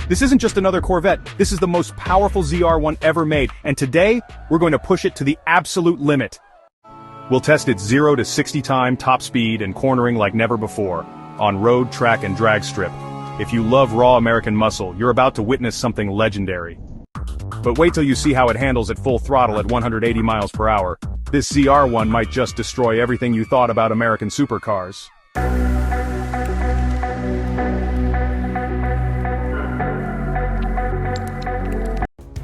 This isn't just another Corvette, this is the most powerful ZR1 ever made, and today, we're going to push it to the absolute limit. We'll test its 0 to 60 time top speed and cornering like never before, on road, track and drag strip. If you love raw American muscle, you're about to witness something legendary. But wait till you see how it handles at full throttle at 180 miles per hour. This ZR1 might just destroy everything you thought about American supercars.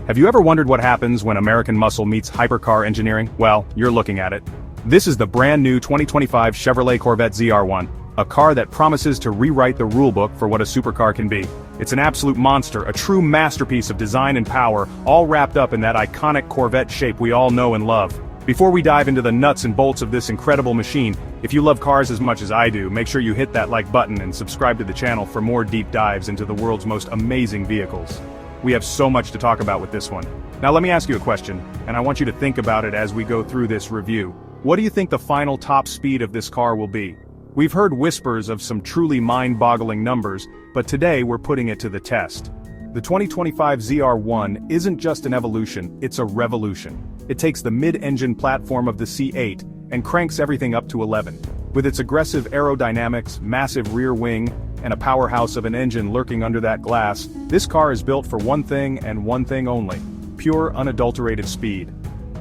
Have you ever wondered what happens when American muscle meets hypercar engineering? Well, you're looking at it. This is the brand new 2025 Chevrolet Corvette ZR1, a car that promises to rewrite the rulebook for what a supercar can be. It's an absolute monster, a true masterpiece of design and power, all wrapped up in that iconic Corvette shape we all know and love. Before we dive into the nuts and bolts of this incredible machine, if you love cars as much as I do, make sure you hit that like button and subscribe to the channel for more deep dives into the world's most amazing vehicles. We have so much to talk about with this one. Now let me ask you a question, and I want you to think about it as we go through this review. What do you think the final top speed of this car will be? We've heard whispers of some truly mind-boggling numbers, but today we're putting it to the test. The 2025 ZR1 isn't just an evolution, it's a revolution. It takes the mid-engine platform of the C8 and cranks everything up to 11. With its aggressive aerodynamics, massive rear wing, and a powerhouse of an engine lurking under that glass, this car is built for one thing and one thing only: pure, unadulterated speed.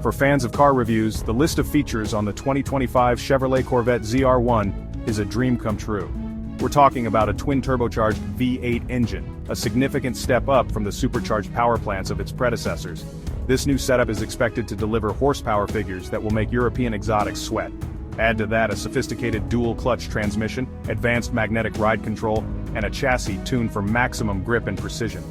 For fans of car reviews, the list of features on the 2025 Chevrolet Corvette ZR1 is a dream come true. We're talking about a twin-turbocharged V8 engine, a significant step up from the supercharged power plants of its predecessors. This new setup is expected to deliver horsepower figures that will make European exotics sweat. Add to that a sophisticated dual-clutch transmission, advanced magnetic ride control, and a chassis tuned for maximum grip and precision.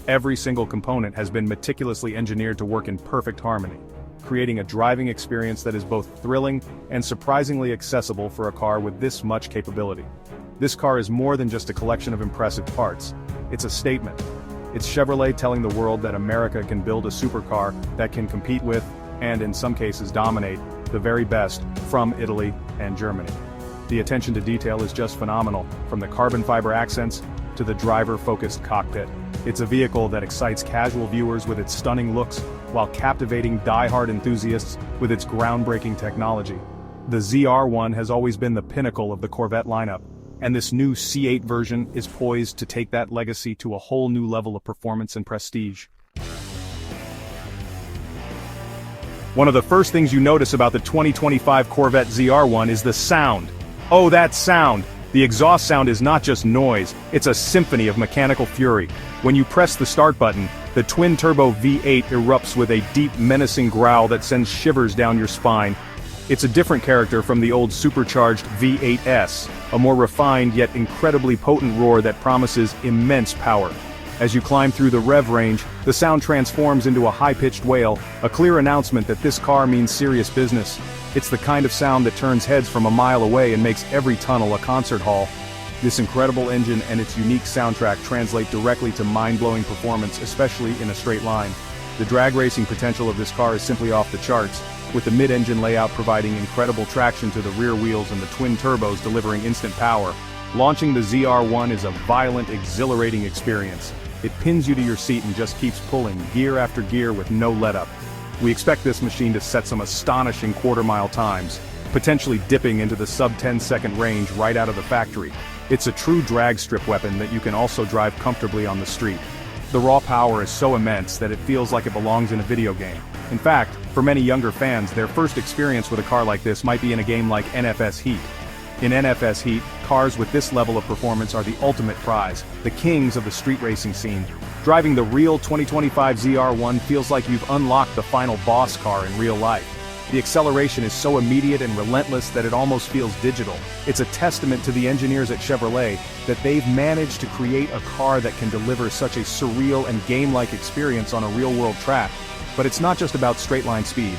Every single component has been meticulously engineered to work in perfect harmony, creating a driving experience that is both thrilling and surprisingly accessible for a car with this much capability. This car is more than just a collection of impressive parts. It's a statement. It's Chevrolet telling the world that America can build a supercar that can compete with, and in some cases dominate, the very best from Italy and Germany. The attention to detail is just phenomenal, from the carbon fiber accents to the driver-focused cockpit. It's a vehicle that excites casual viewers with its stunning looks, while captivating die-hard enthusiasts with its groundbreaking technology. The ZR1 has always been the pinnacle of the Corvette lineup, and this new C8 version is poised to take that legacy to a whole new level of performance and prestige. One of the first things you notice about the 2025 Corvette ZR1 is the sound. Oh, that sound! The exhaust sound is not just noise, it's a symphony of mechanical fury. When you press the start button, the twin-turbo V8 erupts with a deep, menacing growl that sends shivers down your spine. It's a different character from the old supercharged V8S, a more refined yet incredibly potent roar that promises immense power. As you climb through the rev range, the sound transforms into a high-pitched wail, a clear announcement that this car means serious business. It's the kind of sound that turns heads from a mile away and makes every tunnel a concert hall. This incredible engine and its unique soundtrack translate directly to mind-blowing performance, especially in a straight line. The drag racing potential of this car is simply off the charts, with the mid-engine layout providing incredible traction to the rear wheels and the twin turbos delivering instant power. Launching the ZR1 is a violent, exhilarating experience. It pins you to your seat and just keeps pulling, gear after gear with no let-up. We expect this machine to set some astonishing quarter-mile times, potentially dipping into the sub-10-second range right out of the factory. It's a true drag strip weapon that you can also drive comfortably on the street. The raw power is so immense that it feels like it belongs in a video game. In fact, for many younger fans, their first experience with a car like this might be in a game like NFS Heat. In NFS Heat, cars with this level of performance are the ultimate prize, the kings of the street racing scene. Driving the real 2025 ZR1 feels like you've unlocked the final boss car in real life. The acceleration is so immediate and relentless that it almost feels digital. It's a testament to the engineers at Chevrolet that they've managed to create a car that can deliver such a surreal and game-like experience on a real-world track. But it's not just about straight-line speed.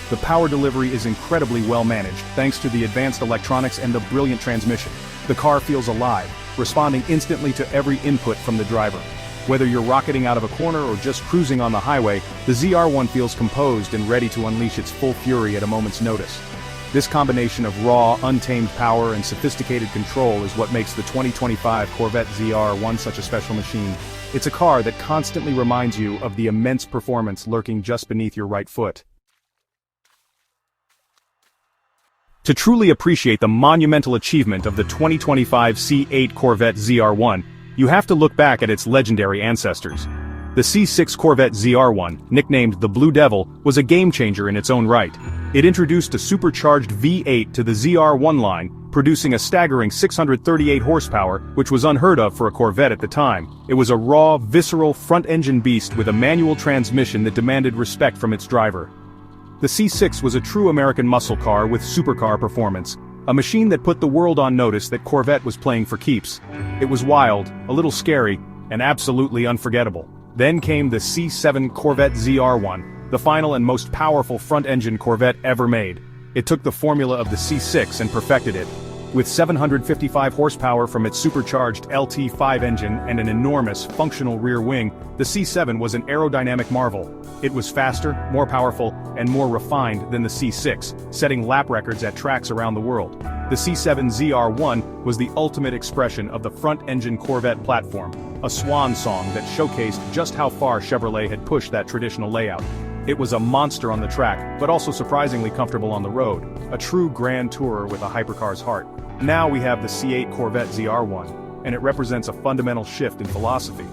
The power delivery is incredibly well managed, thanks to the advanced electronics and the brilliant transmission. The car feels alive, responding instantly to every input from the driver. Whether you're rocketing out of a corner or just cruising on the highway, the ZR1 feels composed and ready to unleash its full fury at a moment's notice. This combination of raw, untamed power and sophisticated control is what makes the 2025 Corvette ZR1 such a special machine. It's a car that constantly reminds you of the immense performance lurking just beneath your right foot. To truly appreciate the monumental achievement of the 2025 C8 Corvette ZR1, you have to look back at its legendary ancestors. The C6 Corvette ZR1, nicknamed the Blue Devil, was a game-changer in its own right. It introduced a supercharged V8 to the ZR1 line, producing a staggering 638 horsepower, which was unheard of for a Corvette at the time. It was a raw, visceral, front-engine beast with a manual transmission that demanded respect from its driver. The C6 was a true American muscle car with supercar performance, a machine that put the world on notice that Corvette was playing for keeps. It was wild, a little scary, and absolutely unforgettable. Then came the C7 Corvette ZR1, the final and most powerful front-engine Corvette ever made. It took the formula of the C6 and perfected it. With 755 horsepower from its supercharged LT5 engine and an enormous, functional rear wing, the C7 was an aerodynamic marvel. It was faster, more powerful, and more refined than the C6, setting lap records at tracks around the world. The C7 ZR1 was the ultimate expression of the front-engine Corvette platform, a swan song that showcased just how far Chevrolet had pushed that traditional layout. It was a monster on the track, but also surprisingly comfortable on the road, a true grand tourer with a hypercar's heart. Now we have the C8 Corvette ZR1, and it represents a fundamental shift in philosophy.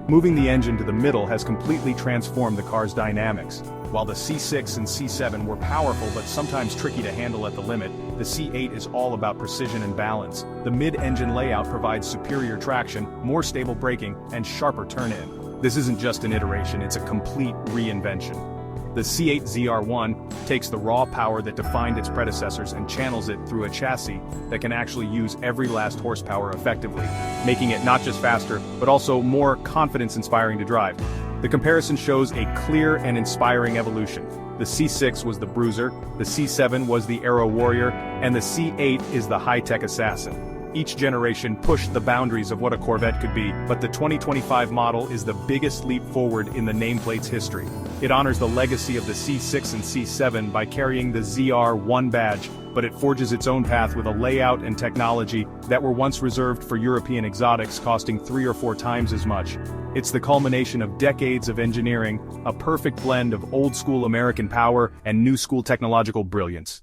Moving the engine to the middle has completely transformed the car's dynamics. While the C6 and C7 were powerful but sometimes tricky to handle at the limit, the C8 is all about precision and balance. The mid-engine layout provides superior traction, more stable braking, and sharper turn-in. This isn't just an iteration, it's a complete reinvention. The C8 ZR1 takes the raw power that defined its predecessors and channels it through a chassis that can actually use every last horsepower effectively, making it not just faster, but also more confidence-inspiring to drive. The comparison shows a clear and inspiring evolution. The C6 was the bruiser, the C7 was the aero warrior, and the C8 is the high-tech assassin. Each generation pushed the boundaries of what a Corvette could be, but the 2025 model is the biggest leap forward in the nameplate's history. It honors the legacy of the C6 and C7 by carrying the ZR1 badge, but it forges its own path with a layout and technology that were once reserved for European exotics, costing 3 or 4 times as much. It's the culmination of decades of engineering, a perfect blend of old-school American power and new-school technological brilliance.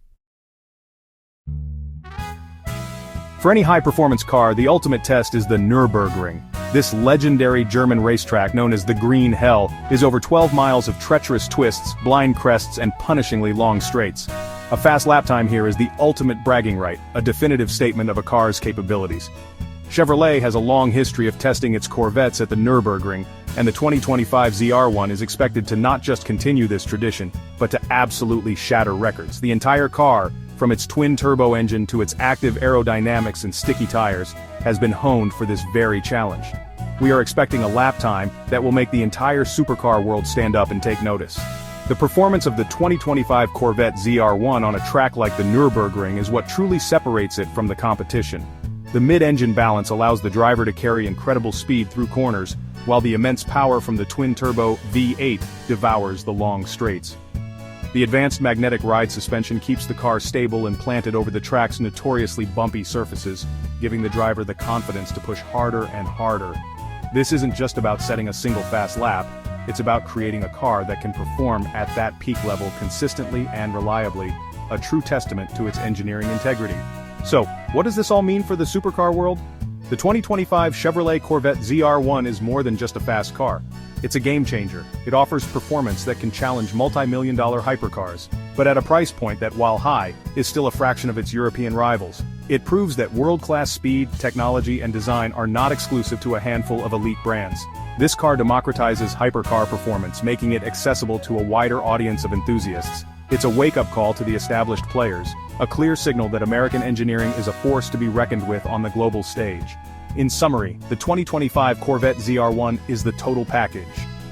For any high-performance car, the ultimate test is the Nurburgring. This legendary German racetrack, known as the Green Hell, is over 12 miles of treacherous twists, blind crests, and punishingly long straights. A fast lap time here is the ultimate bragging right, a definitive statement of a car's capabilities. Chevrolet has a long history of testing its Corvettes at the Nurburgring, and the 2025 ZR1 is expected to not just continue this tradition, but to absolutely shatter records. The entire car, from its twin-turbo engine to its active aerodynamics and sticky tires, has been honed for this very challenge. We are expecting a lap time that will make the entire supercar world stand up and take notice. The performance of the 2025 Corvette ZR1 on a track like the Nürburgring is what truly separates it from the competition. The mid-engine balance allows the driver to carry incredible speed through corners, while the immense power from the twin-turbo V8 devours the long straights. The advanced magnetic ride suspension keeps the car stable and planted over the track's notoriously bumpy surfaces, giving the driver the confidence to push harder and harder. This isn't just about setting a single fast lap, it's about creating a car that can perform at that peak level consistently and reliably, a true testament to its engineering integrity. So, what does this all mean for the supercar world? The 2025 Chevrolet Corvette ZR1 is more than just a fast car. It's a game-changer. It offers performance that can challenge multi-million-dollar hypercars, but at a price point that, while high, is still a fraction of its European rivals. It proves that world-class speed, technology, and design are not exclusive to a handful of elite brands. This car democratizes hypercar performance, making it accessible to a wider audience of enthusiasts. It's a wake-up call to the established players, a clear signal that American engineering is a force to be reckoned with on the global stage. In summary, the 2025 Corvette ZR1 is the total package.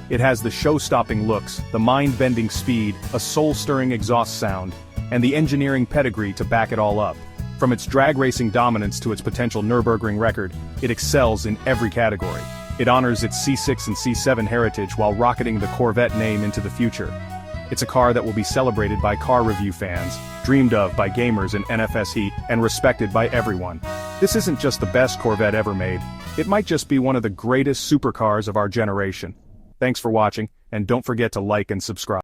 It has the show-stopping looks, the mind-bending speed, a soul-stirring exhaust sound, and the engineering pedigree to back it all up. From its drag racing dominance to its potential Nürburgring record, it excels in every category. It honors its C6 and C7 heritage while rocketing the Corvette name into the future. It's a car that will be celebrated by car review fans, dreamed of by gamers in NFS heat, and respected by everyone. This isn't just the best Corvette ever made, It might just be one of the greatest supercars of our generation. Thanks for watching, and don't forget to like and subscribe.